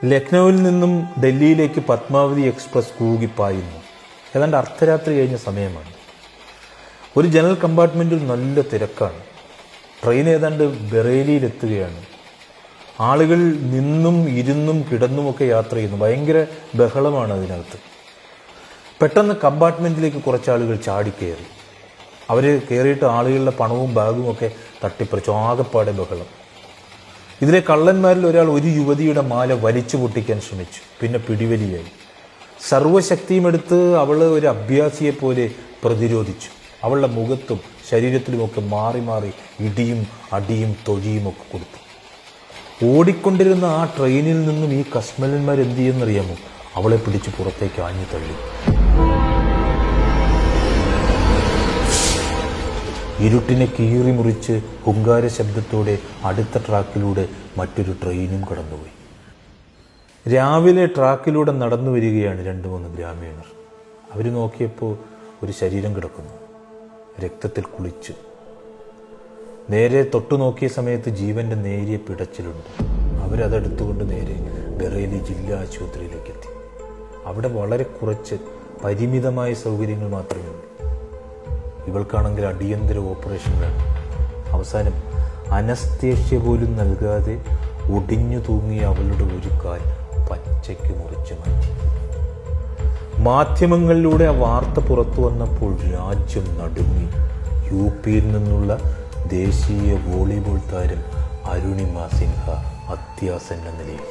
ലക്നൌവിൽ നിന്നും ഡൽഹിയിലേക്ക് പത്മാവതി എക്സ്പ്രസ് കൂകിപ്പായുന്നു. ഏതാണ്ട് അർദ്ധരാത്രി കഴിഞ്ഞ സമയമാണ്. ഒരു ജനറൽ കമ്പാർട്ട്മെൻറ്റിൽ നല്ല തിരക്കാണ്. ട്രെയിൻ ഏതാണ്ട് ബറേലിയിലെത്തുകയാണ്. ആളുകൾ നിന്നും ഇരുന്നും കിടന്നുമൊക്കെ യാത്ര ചെയ്യുന്നു. ഭയങ്കര ബഹളമാണ് അതിനകത്ത്. പെട്ടെന്ന് കമ്പാർട്ട്മെൻറ്റിലേക്ക് കുറച്ചാളുകൾ ചാടിക്കയറി. അവർ കയറിയിട്ട് ആളുകളുടെ പണവും ബാഗും ഒക്കെ തട്ടിപ്പറിച്ചു. ആകെപ്പാടെ ബഹളം. ഇതിലെ കള്ളന്മാരിൽ ഒരാൾ ഒരു യുവതിയുടെ മാല വലിച്ചു പൊട്ടിക്കാൻ ശ്രമിച്ചു. പിന്നെ പിടിവലിയായി. സർവ്വശക്തിയും എടുത്ത് അവൾ ഒരു അഭ്യാസിയെപ്പോലെ പ്രതിരോധിച്ചു. അവളുടെ മുഖത്തും ശരീരത്തിലുമൊക്കെ മാറി മാറി ഇടിയും അടിയും തൊഴിയും ഒക്കെ കൊടുത്തു. ഓടിക്കൊണ്ടിരുന്ന ആ ട്രെയിനിൽ നിന്നും ഈ കസ്മലന്മാർ എന്ത് ചെയ്യുന്നറിയാമോ? അവളെ പിടിച്ച് പുറത്തേക്ക് ആഞ്ഞു തള്ളി. ഇരുട്ടിനെ കീറി മുറിച്ച് ഹുങ്കാര ശബ്ദത്തോടെ അടുത്ത ട്രാക്കിലൂടെ മറ്റൊരു ട്രെയിനും കടന്നുപോയി. രാവിലെ ട്രാക്കിലൂടെ നടന്നു വരികയാണ് 2-3 ഗ്രാമീണർ. അവർ നോക്കിയപ്പോൾ ഒരു ശരീരം കിടക്കുന്നു, രക്തത്തിൽ കുളിച്ച്. നേരെ തൊട്ടു നോക്കിയ സമയത്ത് ജീവന്റെ നേരിയ പിടച്ചിലുണ്ട്. അവരതെടുത്തുകൊണ്ട് നേരെ ബറേലി ജില്ലാ ആശുപത്രിയിലേക്ക് എത്തി. അവിടെ വളരെ കുറച്ച് പരിമിതമായ സൗകര്യങ്ങൾ മാത്രമേ ഉള്ളൂ. ഇവൾക്കാണെങ്കിൽ അടിയന്തര ഓപ്പറേഷൻ വേണം. അവസാനം അനസ്തേഷ്യ പോലും നൽകാതെ ഒടിഞ്ഞു തൂങ്ങിയ അവളുടെ ഒരു കാൽ പച്ചയ്ക്ക് മുറിച്ചു മാറ്റി. മാധ്യമങ്ങളിലൂടെ ആ വാർത്ത പുറത്തു വന്നപ്പോൾ രാജ്യം നടുങ്ങി. യുപിയിൽ നിന്നുള്ള ദേശീയ വോളിബോൾ താരം അരുണിമ സിൻഹ അത്യാസന്ന നിലയിൽ.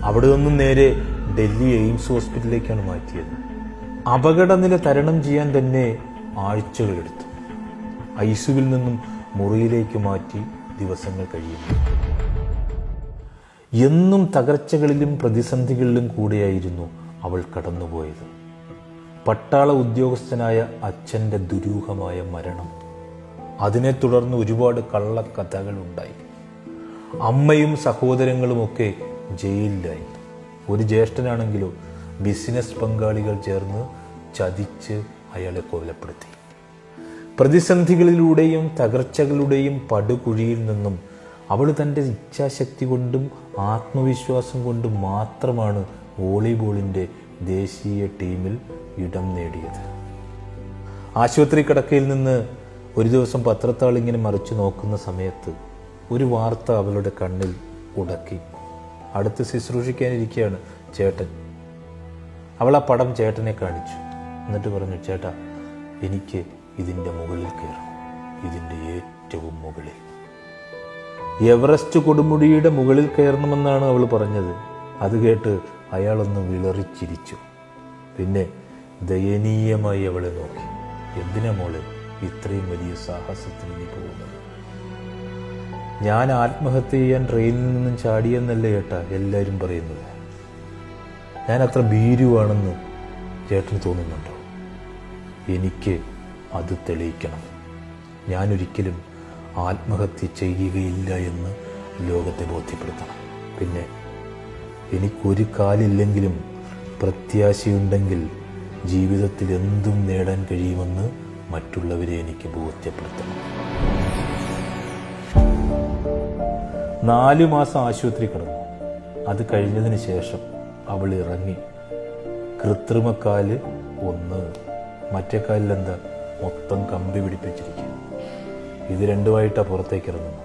അവിടെ നിന്നും നേരെ ഡൽഹി എയിംസ് ഹോസ്പിറ്റലിലേക്കാണ് മാറ്റിയത്. അപകടനില തരണം ചെയ്യാൻ തന്നെ ആഴ്ചകളെടുത്തു. ഐസിയുവിൽ നിന്നും മുറിയിലേക്ക് മാറ്റി ദിവസങ്ങൾ കഴിയുന്നു. എന്നും തകർച്ചകളിലും പ്രതിസന്ധികളിലും കൂടെയായിരുന്നു അവൾ കടന്നുപോയത്. പട്ടാള ഉദ്യോഗസ്ഥനായ അച്ഛൻ്റെ ദുരൂഹമായ മരണം, അതിനെ തുടർന്ന് ഒരുപാട് കള്ളക്കഥകളുണ്ടായി. അമ്മയും സഹോദരങ്ങളുമൊക്കെ ജയിലിലായി. ഒരു ജ്യേഷ്ഠനാണെങ്കിലോ ബിസിനസ് പങ്കാളികൾ ചേർന്ന് ചതിച്ച് അയാളെ കൊലപ്പെടുത്തി. പ്രതിസന്ധികളിലൂടെയും തകർച്ചകളുടെയും പടുകുഴിയിൽ നിന്നും അവൾ തൻ്റെ ഇച്ഛാശക്തി കൊണ്ടും ആത്മവിശ്വാസം കൊണ്ടും മാത്രമാണ് വോളിബോളിൻ്റെ ദേശീയ ടീമിൽ ഇടം നേടിയത്. ആശുപത്രി കിടക്കയിൽ നിന്ന് ഒരു ദിവസം പത്രത്താൾ ഇങ്ങനെ മറിച്ചു നോക്കുന്ന സമയത്ത് ഒരു വാർത്ത അവളുടെ കണ്ണിൽ ഉടക്കി. അടുത്ത് ശുശ്രൂഷിക്കാനിരിക്കുകയാണ് ചേട്ടൻ. അവൾ ആ പടം ചേട്ടനെ കാണിച്ചു. എന്നിട്ട് പറഞ്ഞു, ചേട്ടാ, എനിക്ക് ഇതിൻ്റെ മുകളിൽ കയറണം, ഇതിൻ്റെ ഏറ്റവും മുകളിൽ. എവറസ്റ്റ് കൊടുമുടിയുടെ മുകളിൽ കയറണമെന്നാണ് അവൾ പറഞ്ഞത്. അത് കേട്ട് അയാളൊന്ന് വിളറിച്ചിരിച്ചു. പിന്നെ ദയനീയമായി അവളെ നോക്കി. എന്തിനാ മോളെ ഇത്രയും വലിയ സാഹസത്തിന് നീ പോകുന്നത്? ഞാൻ ആത്മഹത്യ ചെയ്യാൻ ട്രെയിനിൽ നിന്നും ചാടിയെന്നല്ലേ ചേട്ടാ എല്ലാവരും പറയുന്നത്. ഞാൻ അത്ര ഭീരുവാണെന്ന് ചേട്ടന് തോന്നുന്നുണ്ടോ? എനിക്ക് അത് തെളിയിക്കണം. ഞാനൊരിക്കലും ആത്മഹത്യ ചെയ്യുകയില്ല എന്ന് ലോകത്തെ ബോധ്യപ്പെടുത്തണം. പിന്നെ എനിക്കൊരു കാലില്ലെങ്കിലും പ്രത്യാശയുണ്ടെങ്കിൽ ജീവിതത്തിൽ എന്തും നേടാൻ കഴിയുമെന്ന് മറ്റുള്ളവരെ എനിക്ക് ബോധ്യപ്പെടുത്തണം. 4 മാസം ആശുപത്രി കിടന്നു. അത് കഴിഞ്ഞതിന് ശേഷം അവൾ ഇറങ്ങി. കൃത്രിമക്കാല് 1, മറ്റേ കാലിലെന്താ മൊത്തം കമ്പി പിടിപ്പിച്ചിരിക്കുക. ഇത് രണ്ടുമായിട്ടാണ് പുറത്തേക്ക് ഇറങ്ങുന്നത്.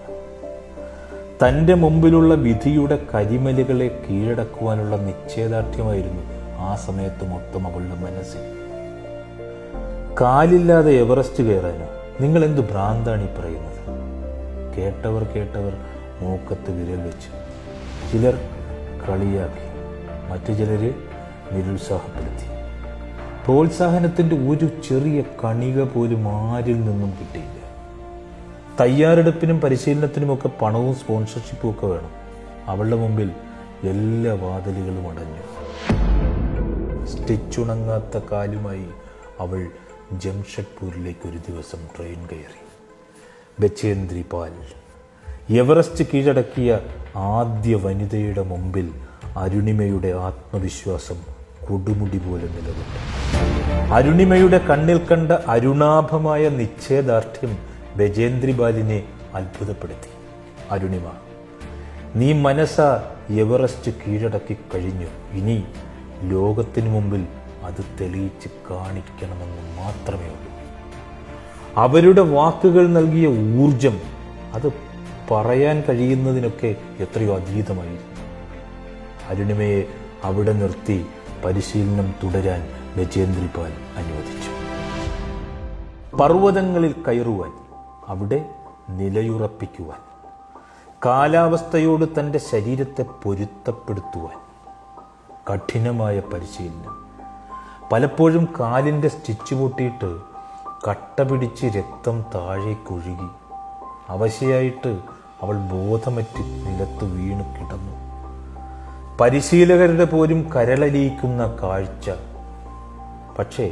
തൻ്റെ മുമ്പിലുള്ള വിധിയുടെ കരിമലുകളെ കീഴടക്കുവാനുള്ള നിശ്ചയദാർഢ്യമായിരുന്നു ആ സമയത്ത് മൊത്തം അവളുടെ മനസ്സിൽ. കാലില്ലാതെ എവറസ്റ്റ് കയറാനോ? നിങ്ങൾ എന്ത് ഭ്രാന്താണ് ഈ പറയുന്നത്? കേട്ടവർ മൂക്കത്ത് വിരൽ വെച്ചു. ചിലർ കളിയാക്കി, മറ്റു ചിലർ നിരുത്സാഹപ്പെടുത്തി. പ്രോത്സാഹനത്തിൻ്റെ ഒരു ചെറിയ കണിക പോലും ആരിൽ നിന്നും കിട്ടിയില്ല. തയ്യാറെടുപ്പിനും പരിശീലനത്തിനുമൊക്കെ പണവും സ്പോൺസർഷിപ്പും ഒക്കെ വേണം. അവളുടെ മുമ്പിൽ എല്ലാ വാതിലുകളും അടഞ്ഞു. സ്റ്റിച്ചുണങ്ങാത്ത കാലുമായി അവൾ ജംഷഡ്പൂരിലേക്ക് ഒരു ദിവസം ട്രെയിൻ കയറി. ബച്ചേന്ദ്രി പാൽ, എവറസ്റ്റ് കീഴടക്കിയ ആദ്യ വനിതയുടെ മുമ്പിൽ അരുണിമയുടെ ആത്മവിശ്വാസം കൊടുമുടി പോലെ നിലകൊണ്ടു. അരുണിമയുടെ കണ്ണിൽ കണ്ട അരുണാഭമായ നിശ്ചയദാർഢ്യം ബജേന്ദ്രി ബാലിനെ അത്ഭുതപ്പെടുത്തി. അരുണിമ, നീ മനസ്സ എവറസ്റ്റ് കീഴടക്കി കഴിഞ്ഞു. ഇനി ലോകത്തിനു മുമ്പിൽ അത് തെളിയിച്ച് കാണിക്കണമെന്ന് മാത്രമേ ഉള്ളൂ. അവരുടെ വാക്കുകൾ നൽകിയ ഊർജം അത് പറയാൻ കഴിയുന്നതിനൊക്കെ എത്രയോ അതീതമായിരുന്നു. അരുണിമയെ അവിടെ നിർത്തി പരിശീലനം തുടരാൻ ബചേന്ദ്രിപാൽ അനുവദിച്ചു. പർവ്വതങ്ങളിൽ കയറുവാൻ, അവിടെ നിലയുറപ്പിക്കുവാൻ, കാലാവസ്ഥയോട് തൻ്റെ ശരീരത്തെ പൊരുത്തപ്പെടുത്തുവാൻ കഠിനമായ പരിശീലനം. പലപ്പോഴും കാലിൻ്റെ സ്റ്റിച്ച് പൊട്ടിയിട്ട് കട്ട പിടിച്ച് രക്തം താഴേക്കൊഴുകി. അവശയായിട്ട് അവൾ ബോധമറ്റ് നിലത്ത് വീണു കിടന്നു. പരിശീലകരുടെ പോലും കരളലിയിക്കുന്ന കാഴ്ച. പക്ഷേ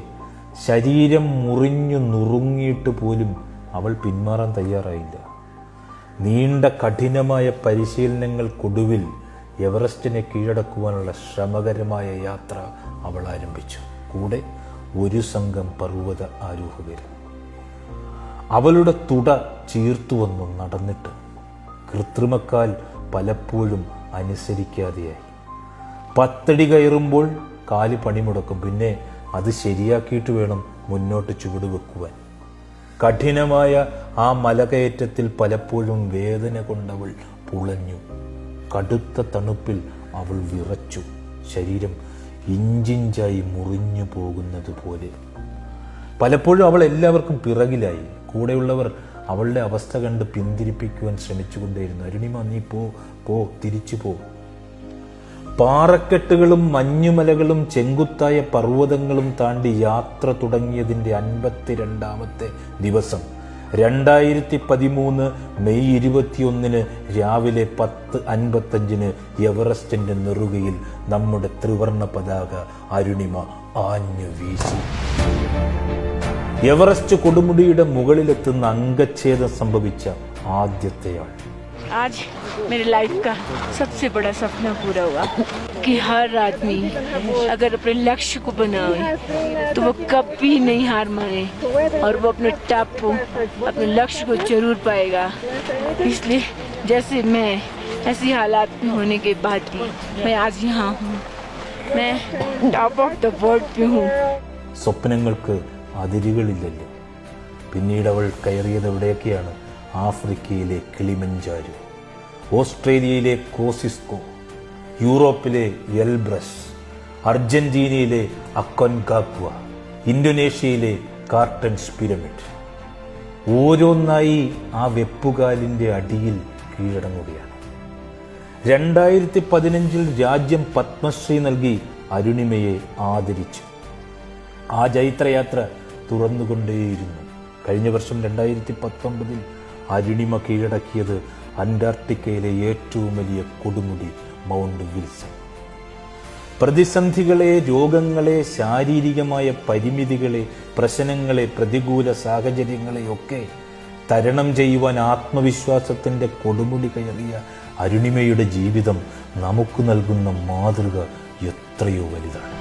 ശരീരം മുറിഞ്ഞു നുറുങ്ങിയിട്ട് പോലും അവൾ പിന്മാറാൻ തയ്യാറായില്ല. നീണ്ട കഠിനമായ പരിശീലനങ്ങൾക്കൊടുവിൽ എവറസ്റ്റിനെ കീഴടക്കുവാനുള്ള ശ്രമകരമായ യാത്ര അവൾ ആരംഭിച്ചു. കൂടെ ഒരു സംഘം പർവ്വത ആരോഹകർ. അവളുടെ തുട ചീർത്തു വന്നു നടന്നിട്ട് കൃത്രിമക്കാൽ പലപ്പോഴും അനുസരിക്കാതെയായി. 10 അടി കയറുമ്പോൾ കാല് പണിമുടക്കും. പിന്നെ അത് ശരിയാക്കിയിട്ട് വേണം മുന്നോട്ട് ചുവട് വെക്കുവാൻ. കഠിനമായ ആ മലകയറ്റത്തിൽ പലപ്പോഴും വേദന കൊണ്ടവൾ പുളഞ്ഞു. കടുത്ത തണുപ്പിൽ അവൾ വിറച്ചു. ശരീരം ഇഞ്ചിഞ്ചായി മുറിഞ്ഞു പോകുന്നത് പോലെ. പലപ്പോഴും അവൾ എല്ലാവർക്കും പിറകിലായി. കൂടെയുള്ളവർ അവളുടെ അവസ്ഥ കണ്ട് പിന്തിരിപ്പിക്കുവാൻ ശ്രമിച്ചുകൊണ്ടേയിരുന്നു. അരുണിമ, നീ പോ, തിരിച്ചു പോ. പാറക്കെട്ടുകളും മഞ്ഞുമലകളും ചെങ്കുത്തായ പർവ്വതങ്ങളും താണ്ടി യാത്ര തുടങ്ങിയതിൻ്റെ 52ാമത്തെ ദിവസം 2013 മെയ് 21 രാവിലെ 10:55 എവറസ്റ്റിന്റെ നെറുകയിൽ നമ്മുടെ ത്രിവർണ്ണ പതാക അരുണിമ ആഞ്ഞു വീശി. എവറസ്റ്റ് കൊടുമുടിയുടെ മുകളിലെത്തുന്ന അംഗച്ഛേദം സംഭവിച്ച ആദ്യത്തെയാൾ. आज मेरे लाइफ का सबसे बड़ा सपना पूरा हुआ कि हर आदमी अगर अपने लक्ष्य को बनाए तो वो कभी नहीं हार माने और वो अपने टॉप को, अपने लक्ष्य को जरूर पाएगा. इसलिए जैसे मैं ऐसी हालात में होने के बाद भी मैं आज यहाँ हूँ. मैं टॉप ऑफ द वर्ल्ड पे हूँ. സ്വപ്നങ്ങൾക്ക് അതിരുകളില്ലല്ലോ. പിന്നീട് അവൾ കയറിയത് എവിടെയൊക്കെയാണ്? ആഫ്രിക്കയിലെ കിളിമഞ്ചാരോ, ഓസ്ട്രേലിയയിലെ കോസിസ്കോ, യൂറോപ്പിലെ എൽബ്രസ്, അർജന്റീനയിലെ അക്കോൻകാഗ്വ, ഇന്തോനേഷ്യയിലെ കാർട്ടൻസ് പിരമിഡ്. ഓരോന്നായി ആ വെപ്പുകാലിൻ്റെ അടിയിൽ കീഴടങ്ങുകയാണ്. 2015 രാജ്യം പത്മശ്രീ നൽകി അരുണിമയെ ആദരിച്ചു. ആ ജൈത്രയാത്ര തുറന്നുകൊണ്ടേയിരുന്നു. കഴിഞ്ഞ വർഷം 2019 അരുണിമ കീഴടക്കിയത് അന്റാർട്ടിക്കയിലെ ഏറ്റവും വലിയ കൊടുമുടി മൗണ്ട് വിൽസൺ. പ്രതിസന്ധികളെ, രോഗങ്ങളെ, ശാരീരികമായ പരിമിതികളെ, പ്രശ്നങ്ങളെ, പ്രതികൂല സാഹചര്യങ്ങളെയൊക്കെ തരണം ചെയ്യുവാൻ ആത്മവിശ്വാസത്തിൻ്റെ കൊടുമുടി കയറിയ അരുണിമയുടെ ജീവിതം നമുക്ക് നൽകുന്ന മാതൃക എത്രയോ വലുതാണ്.